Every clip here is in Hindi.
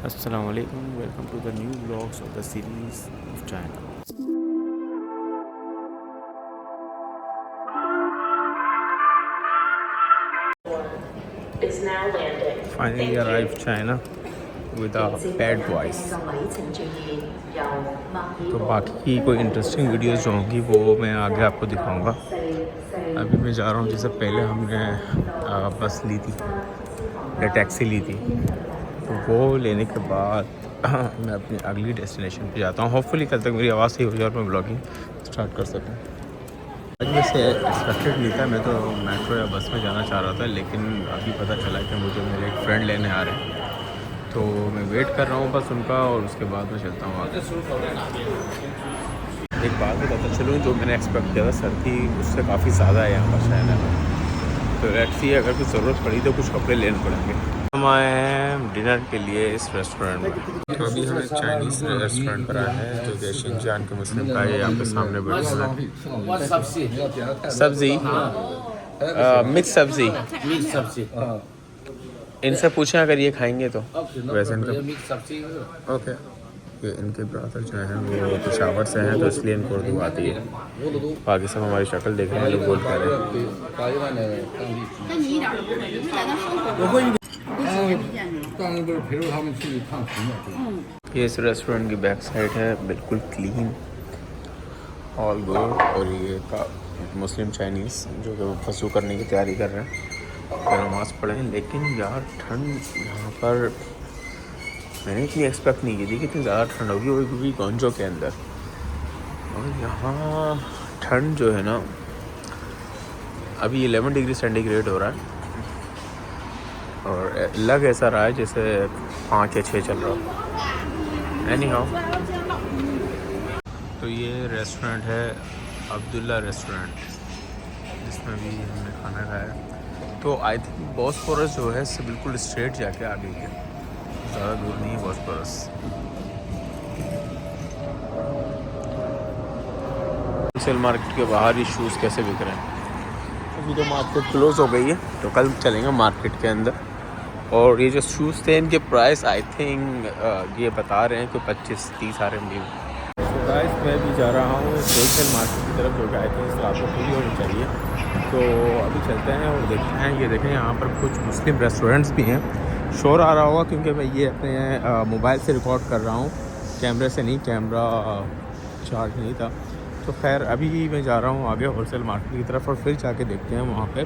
Assalamu alaikum. Welcome to the new vlogs of the series of China. Is now landing. Finally arrived China with a bad voice. तो बाकी की कोई इंटरेस्टिंग वीडियोस जो होंगी वो मैं आगे आपको दिखाऊंगा। अभी मैं जा रहा हूँ, जैसे पहले हमने बस ली थी या टैक्सी ली थी, तो वो लेने के बाद मैं अपनी अगली डेस्टिनेशन पे जाता हूँ। होपफुली कल तक मेरी आवाज़ सही हो जाए और मैं ब्लॉगिंग स्टार्ट कर सकूँ। आज वैसे एक्सपेक्टेड नहीं था, मैं तो मेट्रो या बस में जाना चाह रहा था, लेकिन अभी पता चला कि मुझे मेरे एक फ्रेंड लेने आ रहे हैं, तो मैं वेट कर रहा हूँ बस उनका, और उसके बाद मैं चलता हूँ आगे। एक बात बताता चलूँ, जो मैंने एक्सपेक्ट किया था सर्दी उससे काफ़ी ज़्यादा है यहाँ पर चाइना में। तो लेट्स सी, अगर कुछ ज़रूरत पड़ी तो कुछ कपड़े लेने पड़ेंगे। हम आए हैं डिनर के लिए इस रेस्टोरेंट में। तो अभी हम एक चाइनीज़ रेस्टोरेंट पर आए हैं जो कि शिनजान के मुस्लिम का है। यहाँ पे सामने बड़ी सब्ज़ी, मिक्स सब्ज़ी, मिक्स सब्जी। इनसे पूछें अगर ये खाएंगे तो। वैसे इनका मिक्स सब्जी। ओके, ये इनके ब्रादर जो हैं वो पेशावर से हैं, तो इसलिए इनको उर्दू आती है। बाकी सब हमारी शक्ल देख रहे हैं, लोग बोल पा रहे हैं। 但你一点儿都不会，因为来到生活。当然不是陪着他们去看群的。 ये इस रेस्टोरेंट की बैक साइड है, बिल्कुल क्लीन, ऑल गुड। और ये का मुस्लिम चाइनीज़ जो कि वज़ू करने की तैयारी कर रहे हैं, नमाज़ पढ़ें। लेकिन यार ठंड यहाँ पर मैंने इतनी एक्सपेक्ट नहीं की थी कि इतनी ज़्यादा ठंड होगी, वो क्योंकि गोंजो के अंदर। और यहाँ ठंड जो है ना, अभी 11 डिग्री सेंटीग्रेड हो रहा है, और लग ऐसा रहा है जैसे 5 या 6 चल रहा हो। एनी हाउ, तो ये रेस्टोरेंट है अब्दुल्ला रेस्टोरेंट, जिसमें भी हमने खाना खाया। तो आई थिंक बॉस्फोरस जो है इससे बिल्कुल स्ट्रेट जाके आ गई है, ज़्यादा दूर नहीं है बॉस्फोरस। होलसेल मार्केट के बाहर ही शूज़ कैसे बिक रहे हैं। अभी तो मार्केट क्लोज़ हो गई है, तो कल चलेंगे मार्केट के अंदर। और ये जो शूज़ थे इनके प्राइस आई थिंक ये बता रहे हैं कि 25-30 RMB। तो गाइस मैं भी जा रहा हूँ होलसेल मार्केट की तरफ, जो कि आई थिंक इस रात को खुली होनी चाहिए। तो अभी चलते हैं और देखते हैं। ये देखें, यहाँ पर कुछ मुस्लिम रेस्टोरेंट्स भी हैं। शोर आ रहा होगा क्योंकि मैं ये अपने मोबाइल से रिकॉर्ड कर रहा हूँ, कैमरे से नहीं, कैमरा चार्ज नहीं था। तो खैर अभी मैं जा रहा हूँ आगे होलसेल मार्केट की तरफ, और फिर जाके देखते हैं वहाँ पे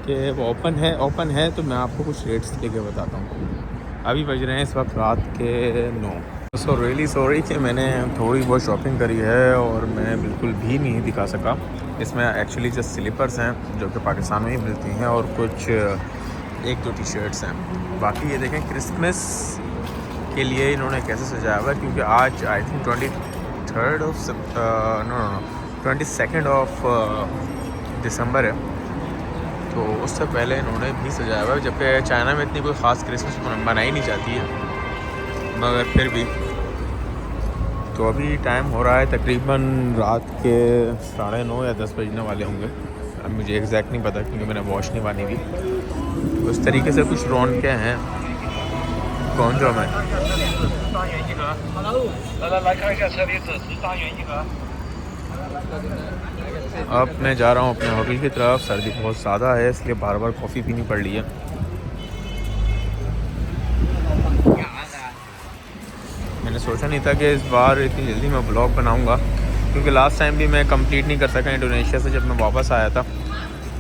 कि वो ओपन है तो मैं आपको कुछ रेट्स लेके बताता हूँ। अभी बज रहे हैं इस वक्त रात के 9। सो रियली सॉरी कि मैंने थोड़ी बहुत शॉपिंग करी है और मैं बिल्कुल भी नहीं दिखा सका। इसमें एक्चुअली जस्ट स्लीपर्स हैं जो कि पाकिस्तान में ही मिलती हैं, और कुछ 1-2 टी-शर्ट्स हैं। बाकी ये देखें, क्रिसमस के लिए इन्होंने कैसे सजाया हुआ है, क्योंकि आज I think 22nd of December है, तो उससे पहले इन्होंने भी सजाया हुआ है। जबकि चाइना में इतनी कोई ख़ास क्रिसमस मनाई नहीं जाती है, मगर फिर भी। तो अभी टाइम हो रहा है तकरीबन रात के 9:30 या 10 बजने वाले होंगे। अब मुझे एग्जैक्ट नहीं पता क्योंकि मैंने वॉच नहीं मानी थी। तो उस तरीके से कुछ रौनकें हैं गोंजो में। अब मैं जा रहा हूँ अपने होटल की तरफ। सर्दी बहुत ज़्यादा है, इसलिए बार बार कॉफ़ी पीनी पड़ रही है। मैंने सोचा नहीं था कि इस बार इतनी जल्दी मैं ब्लॉग बनाऊंगा, क्योंकि लास्ट टाइम भी मैं कंप्लीट नहीं कर सका इंडोनेशिया से, जब मैं वापस आया था।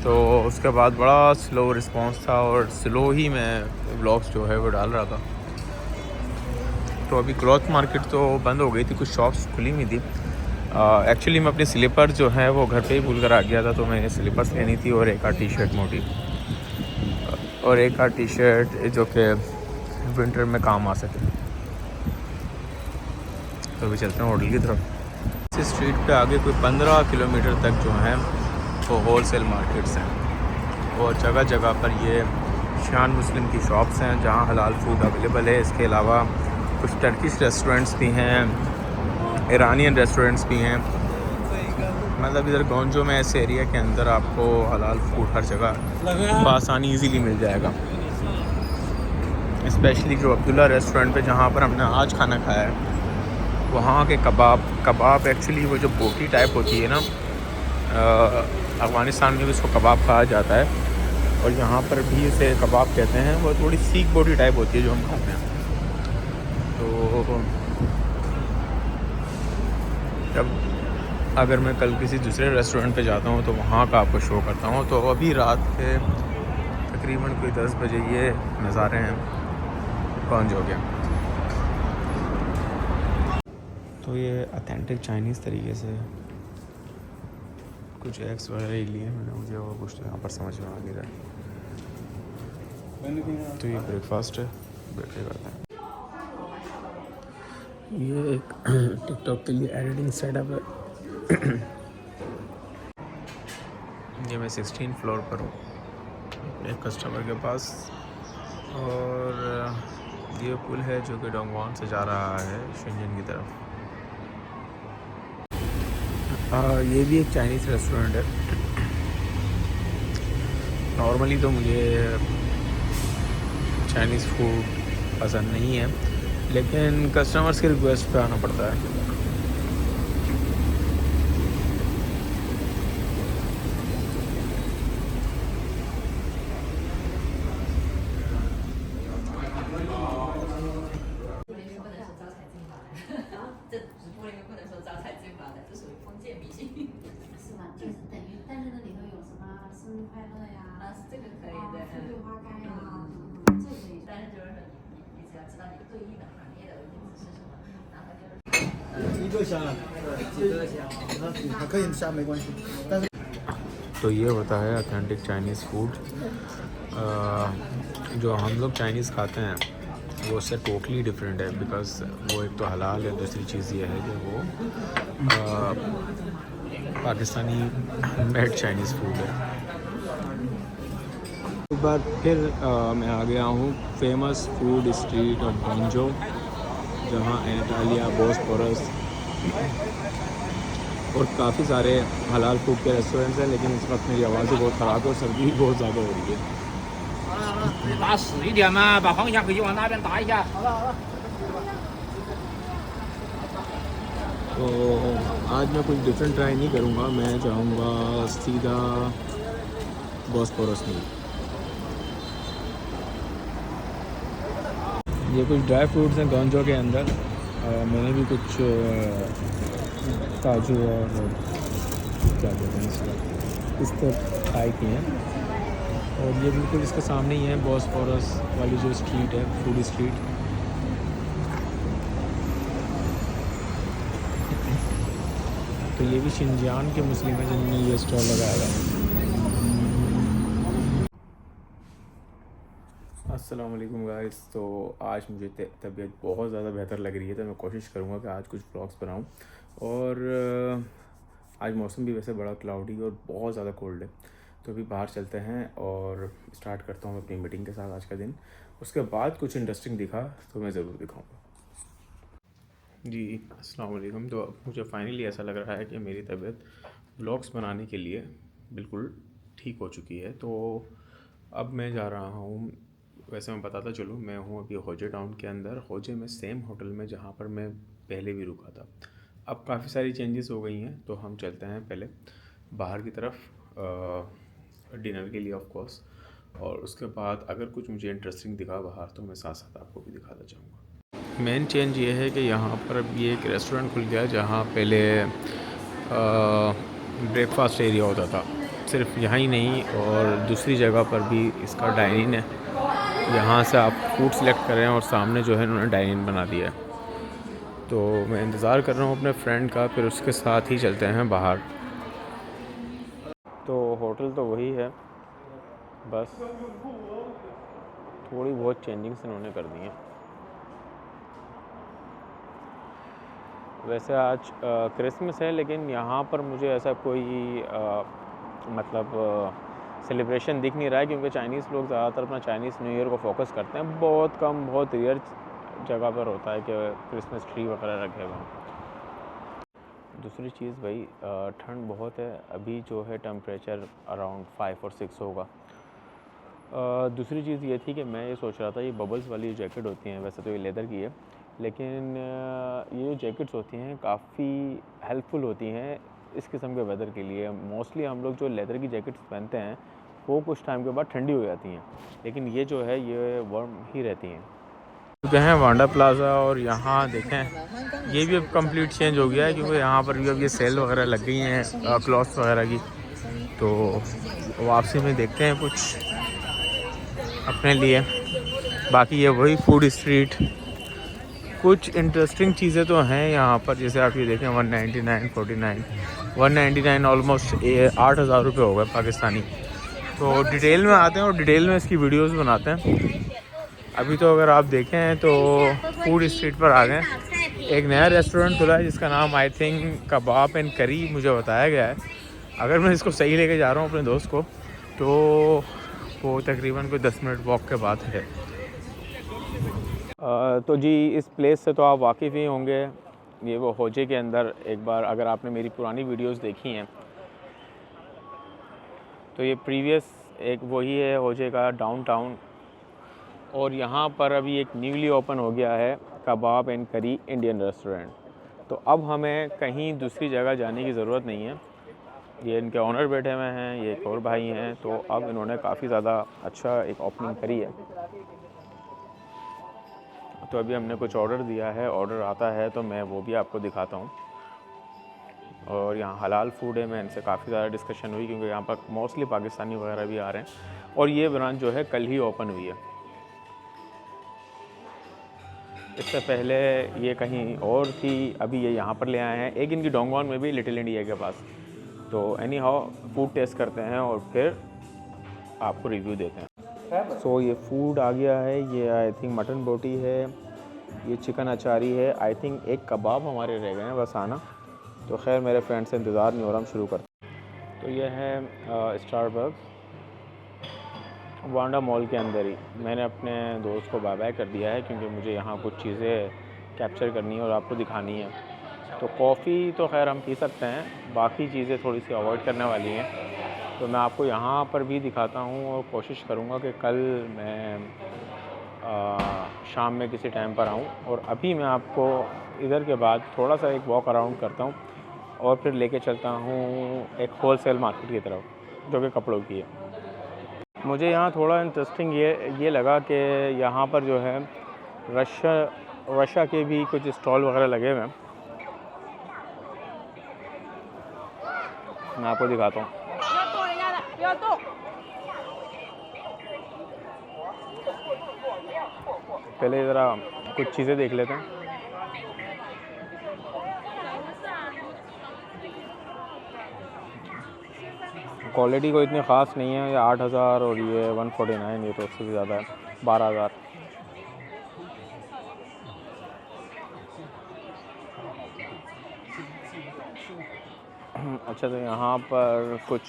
तो उसके बाद बड़ा स्लो रिस्पांस था, और स्लो ही मैं ब्लॉग्स जो है वो डाल रहा था। तो अभी क्लॉथ मार्केट तो बंद हो गई थी, कुछ शॉप्स खुली हुई थी। एक्चुअली मैं अपनी स्लीपर जो है वो घर पे ही भूल कर आ गया था, तो मैंने स्लीपर्स लेनी थी, और एक आध टी-शर्ट मोटी, और एक आध टी-शर्ट जो कि विंटर में काम आ सके। तो अभी चलते हैं होटल की तरफ। इस स्ट्रीट पे आगे कोई 15 किलोमीटर तक जो हैं वो होलसेल मार्केट्स हैं, और जगह जगह पर ये शान मुस्लिम की शॉप्स हैं जहाँ हलाल फूड अवेलेबल है। इसके अलावा कुछ टर्किश रेस्टोरेंट्स भी हैं, ईरानियन रेस्टोरेंट्स भी हैं। मतलब इधर गोंजो में ऐसे एरिया के अंदर आपको हलाल फूड हर जगह बआसानी ईज़िली मिल जाएगा। स्पेशली जो अब्दुल्ला रेस्टोरेंट पे जहाँ पर हमने आज खाना खाया है, वहाँ के कबाब एक्चुअली वो जो बोटी टाइप होती है ना, अफ़गानिस्तान में भी उसको कबाब कहा जाता है और यहाँ पर भी इसे कबाब कहते हैं। वो थोड़ी सीख बोटी टाइप होती है जो हम खाते हैं। तो जब अगर मैं कल किसी दूसरे रेस्टोरेंट पे जाता हूँ तो वहाँ का आपको शो करता हूँ। तो अभी रात के तकरीबन कोई 10 बजे ये नज़ारे हैं गंज हो गया। तो ये ऑथेंटिक चाइनीज़ तरीके से कुछ एग्स वगैरह ही लिए मैंने, मुझे और कुछ तो यहाँ पर समझ में आ नहीं रहा। तो ये ब्रेकफास्ट है, बैठे करते हैं। ये एक टिकटॉक के लिए एडिटिंग सेटअप है। ये मैं 16 फ्लोर पर हूँ एक कस्टमर के पास, और ये पुल है जो कि डोंगवॉन से जा रहा है शेंजन की तरफ। ये भी एक चाइनीज़ रेस्टोरेंट है। नॉर्मली तो मुझे चाइनीज़ फूड पसंद नहीं है, लेकिन कस्टमर्स के रिक्वेस्ट पे आना पड़ता है। तो ये होता है ऑथेंटिक चाइनीज़ फूड। जो हम लोग चाइनीज़ खाते हैं वो उससे टोटली डिफरेंट है, बिकॉज़ वो एक तो हलाल है, दूसरी चीज़ ये है कि वो पाकिस्तानी मेड चाइनीज़ फूड है। एक बार फिर मैं आ गया हूँ फेमस फूड स्ट्रीट ऑफ गंजो, जहाँ एनाटोलिया, बोस्फोरस और काफ़ी सारे हलाल फूड के रेस्टोरेंट्स हैं। लेकिन इस वक्त मेरी आवाज़ भी बहुत ख़राब है और सर्दी भी बहुत ज़्यादा हो रही है। 打死一点嘛，把方向可以往那边打一下。 तो आज मैं कुछ डिफरेंट ट्राई नहीं करूँगा, मैं जाऊँगा सीधा बोस्फोरस में। ये कुछ ड्राई फ्रूट्स हैं गंजो के अंदर। मैंने भी कुछ काजू और क्या कहते हैं इसको इस तरह ट्राई किए हैं। और ये बिल्कुल इसके सामने ही है बोस्फोरस वाली जो स्ट्रीट है, फूड स्ट्रीट। तो ये भी शिनजियांग के मुस्लिम हैं जिन्होंने ये स्टॉल लगाया है। अस्सलाम वालेकुम गाइस। तो आज मुझे तबीयत बहुत ज़्यादा बेहतर लग रही है, तो मैं कोशिश करूँगा कि आज कुछ व्लॉग्स बनाऊँ। और आज मौसम भी वैसे बड़ा क्लाउडी और बहुत ज़्यादा कोल्ड है, तो अभी बाहर चलते हैं और स्टार्ट करता हूँ अपनी मीटिंग के साथ आज का दिन। उसके बाद कुछ इंटरेस्टिंग दिखा तो मैं ज़रूर दिखाऊँगा। जी अस्सलाम वालेकुम। तो मुझे फाइनली ऐसा लग रहा है कि मेरी तबीयत व्लॉग्स बनाने के लिए बिल्कुल ठीक हो चुकी है। तो अब मैं जा रहा हूँ, वैसे मैं बताता चलूँ, मैं हूँ अभी होजे टाउन के अंदर, होजे में सेम होटल में जहाँ पर मैं पहले भी रुका था। अब काफ़ी सारी चेंजेस हो गई हैं, तो हम चलते हैं पहले बाहर की तरफ डिनर के लिए ऑफ कोर्स, और उसके बाद अगर कुछ मुझे इंटरेस्टिंग दिखा बाहर तो मैं साथ साथ आपको भी दिखाता जाऊँगा। मेन चेंज ये है कि यहाँ पर अभी एक रेस्टोरेंट खुल गया जहाँ पहले ब्रेकफास्ट एरिया होता था। सिर्फ यहाँ ही नहीं और दूसरी जगह पर भी इसका डाइनिंग है, यहाँ से आप फूड सेलेक्ट करें और सामने जो है उन्होंने डाइनिंग बना दिया है। तो मैं इंतज़ार कर रहा हूँ अपने फ्रेंड का, फिर उसके साथ ही चलते हैं बाहर। तो होटल तो वही है, बस थोड़ी बहुत चेंजिंग्स इन्होंने कर दी हैं। वैसे आज क्रिसमस है, लेकिन यहाँ पर मुझे ऐसा कोई मतलब सेलिब्रेशन दिख नहीं रहा है, क्योंकि चाइनीज़ लोग ज़्यादातर अपना चाइनीज़ न्यू ईयर को फोकस करते हैं। बहुत कम, बहुत रेयर जगह पर होता है कि क्रिसमस ट्री वगैरह रखे हुए हैं। दूसरी चीज़ भाई, ठंड बहुत है। अभी जो है टेम्परेचर अराउंड 5 और 6 होगा, दूसरी चीज़ ये थी कि मैं ये सोच रहा था, ये बबल्स वाली जो जैकेट होती हैं, वैसे तो ये लेदर की है, लेकिन ये जो जैकेट्स होती हैं काफ़ी हेल्पफुल होती हैं इस किस्म के वेदर के लिए। मोस्टली हम लोग जो लेदर की जैकेट्स पहनते हैं वो कुछ टाइम के बाद ठंडी हो जाती हैं, लेकिन ये जो है ये वार्म ही रहती हैं। चुके हैं वांडा प्लाज़ा, और यहाँ देखें ये भी अब कंप्लीट चेंज हो गया है, क्योंकि यहाँ पर भी अब ये सेल वगैरह लग गई हैं क्लॉथ्स वगैरह की। तो वापसी में देखते हैं कुछ अपने लिए। बाकी ये वही फूड स्ट्रीट, कुछ इंटरेस्टिंग चीज़ें तो हैं यहाँ पर, जैसे आप ये देखें 199, 49, 199 ऑलमोस्ट 8,000 रुपये हो गए पाकिस्तानी। तो डिटेल में आते हैं और डिटेल में इसकी वीडियोस बनाते हैं। अभी तो अगर आप देखें तो फूड स्ट्रीट पर आ गए। एक नया रेस्टोरेंट खुला है जिसका नाम आई थिंक कबाब एंड करी मुझे बताया गया है। अगर मैं इसको सही लेके जा रहा हूँ अपने दोस्त को, तो वो तकरीबन कोई 10 मिनट वॉक के बाद है। तो जी इस प्लेस से तो आप वाकिफ़ ही होंगे, ये वो होजे के अंदर, एक बार अगर आपने मेरी पुरानी वीडियोस देखी हैं तो ये प्रीवियस एक वही है होजे का डाउनटाउन। और यहाँ पर अभी एक न्यूली ओपन हो गया है कबाब एंड करी इंडियन रेस्टोरेंट। तो अब हमें कहीं दूसरी जगह जाने की ज़रूरत नहीं है। ये इनके ऑनर बैठे हुए हैं, ये एक और भाई हैं, तो अब इन्होंने काफ़ी ज़्यादा अच्छा एक ओपनिंग करी है। तो अभी हमने कुछ ऑर्डर दिया है, ऑर्डर आता है तो मैं वो भी आपको दिखाता हूँ। और यहाँ हलाल फूड है, मैं इनसे काफ़ी ज़्यादा डिस्कशन हुई, क्योंकि यहाँ पर मोस्टली पाकिस्तानी वगैरह भी आ रहे हैं। और ये ब्रांच जो है कल ही ओपन हुई है, इससे पहले ये कहीं और थी, अभी ये यहाँ पर ले आए हैं। एक इनकी डोंगवान में भी लिटिल इंडिया के पास। तो एनी हाउ फूड टेस्ट करते हैं और फिर आपको रिव्यू देते हैं। सो ये फूड आ गया है, ये आई थिंक मटन बोटी है, ये चिकन अचारी है, आई थिंक एक कबाब हमारे रह गए हैं बस आना। तो खैर मेरे फ्रेंड से इंतज़ार नहीं हो रहा, हम शुरू करते हैं। तो ये है स्टारबक्स वांडा मॉल के अंदर ही। मैंने अपने दोस्त को बाय बाय कर दिया है, क्योंकि मुझे यहाँ कुछ चीज़ें कैप्चर करनी है और आपको दिखानी है। तो कॉफ़ी तो खैर हम पी सकते हैं, बाकी चीज़ें थोड़ी सी अवॉइड करने वाली हैं। तो मैं आपको यहाँ पर भी दिखाता हूँ और कोशिश करूँगा कि कल मैं शाम में किसी टाइम पर आऊँ। और अभी मैं आपको इधर के बाद थोड़ा सा एक वॉक अराउंड करता हूँ और फिर लेके चलता हूँ एक होलसेल मार्केट की तरफ, जो कि कपड़ों की है। मुझे यहाँ थोड़ा इंटरेस्टिंग ये लगा कि यहाँ पर जो है रशिया के भी कुछ स्टॉल वगैरह लगे हुए हैं। मैं आपको दिखाता हूँ। पहले ज़रा कुछ चीज़ें देख लेते हैं। क्वालिटी कोई इतनी ख़ास नहीं है। ये 8,000 और ये 149, ये तो उससे भी ज़्यादा है, 12,000। अच्छा, तो यहाँ पर कुछ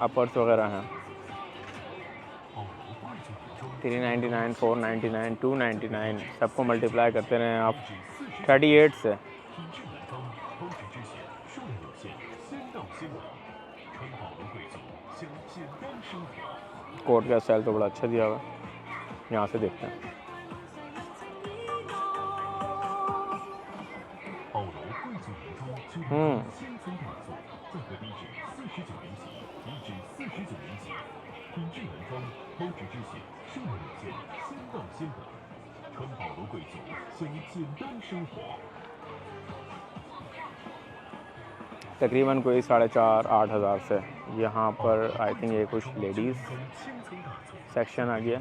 अपर्स वगैरह हैं, 399, 499, 299, सबको मल्टीप्लाई करते रहें आप 38 से। कोट का स्टाइल तो बड़ा अच्छा दिया हुआ है, यहाँ से देखते हैं। तकरीबन कोई 4,500-8,000 से। यहाँ पर आई थिंक ये कुछ लेडीज़ सेक्शन आ गया,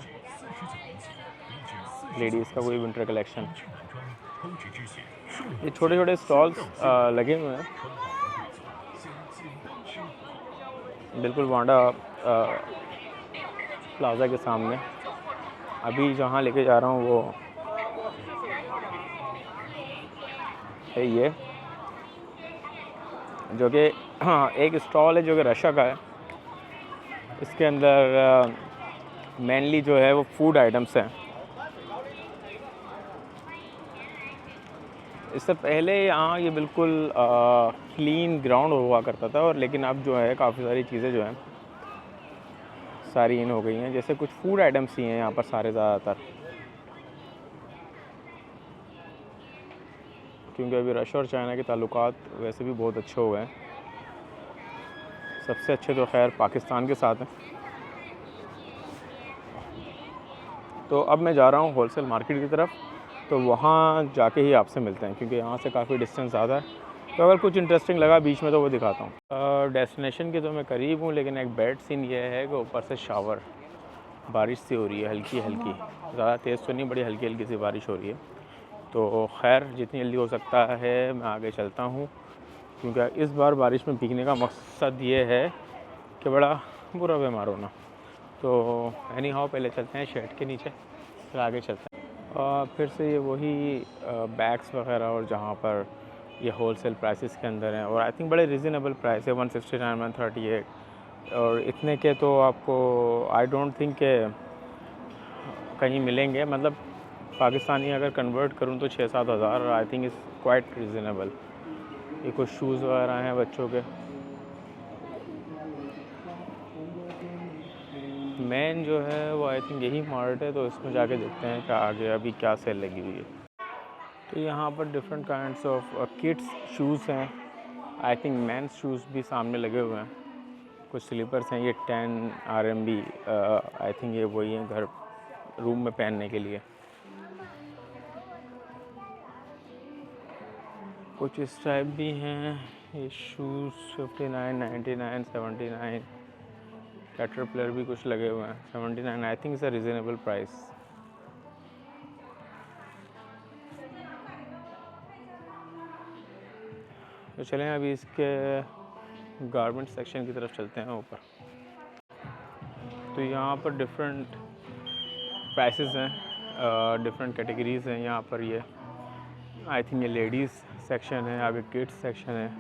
लेडीज़ का कोई विंटर कलेक्शन। ये छोटे छोटे स्टॉल्स लगे हुए हैं बिल्कुल वांडा प्लाज़ा के सामने। अभी जहाँ लेके जा रहा हूँ वो है ये, जो कि हाँ एक स्टॉल है जो कि रशिया का है। इसके अंदर मेनली जो है वो फूड आइटम्स हैं। इससे पहले यहाँ ये बिल्कुल क्लीन ग्राउंड हुआ करता था, और लेकिन अब जो है काफ़ी सारी चीज़ें जो हैं सारी इन हो गई हैं, जैसे कुछ फूड आइटम्स ही हैं यहाँ पर सारे ज़्यादातर, क्योंकि अभी रशिया और चाइना के ताल्लुकात वैसे भी बहुत अच्छे हो गए हैं। सबसे अच्छे तो खैर पाकिस्तान के साथ हैं। तो अब मैं जा रहा हूँ होलसेल मार्केट की तरफ, तो वहाँ जाके ही आपसे मिलते हैं, क्योंकि यहाँ से काफ़ी डिस्टेंस ज़्यादा है। तो अगर कुछ इंटरेस्टिंग लगा बीच में तो वो दिखाता हूँ। डेस्टिनेशन के तो मैं करीब हूँ, लेकिन एक बैड सीन ये है कि ऊपर से शावर, बारिश सी हो रही है हल्की हल्की, ज़्यादा तेज़ तो नहीं, बड़ी हल्की हल्की सी बारिश हो रही है। तो खैर जितनी जल्दी हो सकता है मैं आगे चलता हूँ, क्योंकि इस बार बारिश में भीगने का मकसद ये है कि बड़ा बुरा बीमार होना। तो एनी हाउ पहले चलते हैं शेड के नीचे, फिर आगे चलते हैं। फिर से ये वही बैग्स वगैरह, और जहाँ पर ये होलसेल प्राइसेस के अंदर हैं, और आई थिंक बड़े रीज़नेबल प्राइस है, 169, 138, और इतने के तो आपको आई डोंट थिंक के कहीं मिलेंगे। मतलब पाकिस्तानी अगर कन्वर्ट करूँ तो 6-7 हज़ार I think is quite reasonable. ये कुछ शूज़ वगैरह हैं बच्चों के। मेन जो है वो आई थिंक यही मार्ट है, तो इसमें जाके देखते हैं कि आगे अभी क्या सेल लगी हुई है। तो यहाँ पर different kinds of kids shoes हैं। आई थिंक मेंस शूज़ भी सामने लगे हुए हैं। कुछ स्लीपर्स हैं, ये 10 RMB आई थिंक ये वही हैं घर रूम में पहनने के लिए। कुछ इस टाइप भी हैं ये शूज़, 59, 99, 79। कैटरपिलर भी कुछ लगे हुए हैं, 79 I think is a reasonable price. तो चलें अभी इसके गारमेंट सेक्शन की तरफ चलते हैं ऊपर। तो यहाँ पर डिफरेंट प्राइसेस हैं, डिफरेंट कैटेगरीज़ हैं यहाँ पर। ये आई थिंक ये लेडीज़ सेक्शन है, आगे किड्स सेक्शन है।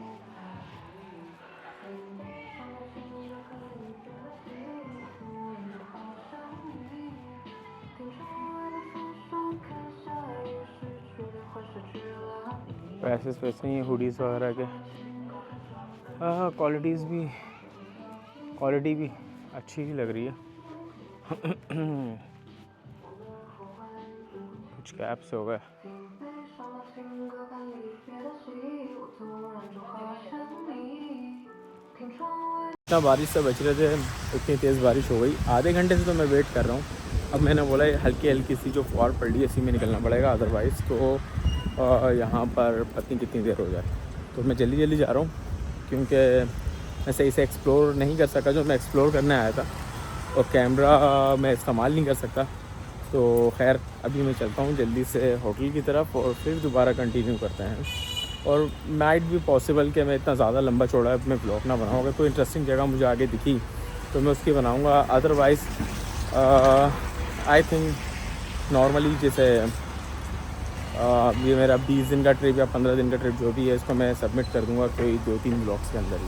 प्राइसेस वैसे ही हुडीज़ वगैरह के। क्वालिटी भी अच्छी ही लग रही है। कुछ कैप्स हो गए। इतना बारिश से बच रहे थे, इतनी तेज़ बारिश हो गई। आधे घंटे से तो मैं वेट कर रहा हूँ। अब मैंने बोला हल्की हल्की सी जो फॉर पड़ रही है इसी में निकलना पड़ेगा, अदरवाइज़ तो यहाँ पर पता नहीं कितनी देर हो जाए। तो मैं जल्दी जल्दी जा रहा हूँ, क्योंकि मैं सही से एक्सप्लोर नहीं कर सका जो मैं एक्सप्लोर करने आया था, और कैमरा मैं इस्तेमाल नहीं कर सकता। तो खैर अभी मैं चलता हूँ जल्दी से होटल की तरफ, और फिर दोबारा कंटिन्यू करते हैं। और माइट भी पॉसिबल कि मैं इतना ज़्यादा लंबा चौड़ा मैं ब्लॉग ना बनाऊँगा। तो इंटरेस्टिंग जगह मुझे आगे दिखी तो मैं उसकी बनाऊँगा। अदरवाइज़ आई थिंक नॉर्मली जैसे ये मेरा 20 दिन का ट्रिप या 15 दिन का ट्रिप जो भी है, इसको मैं सबमिट कर दूँगा कोई 2-3 ब्लॉग्स के अंदर ही।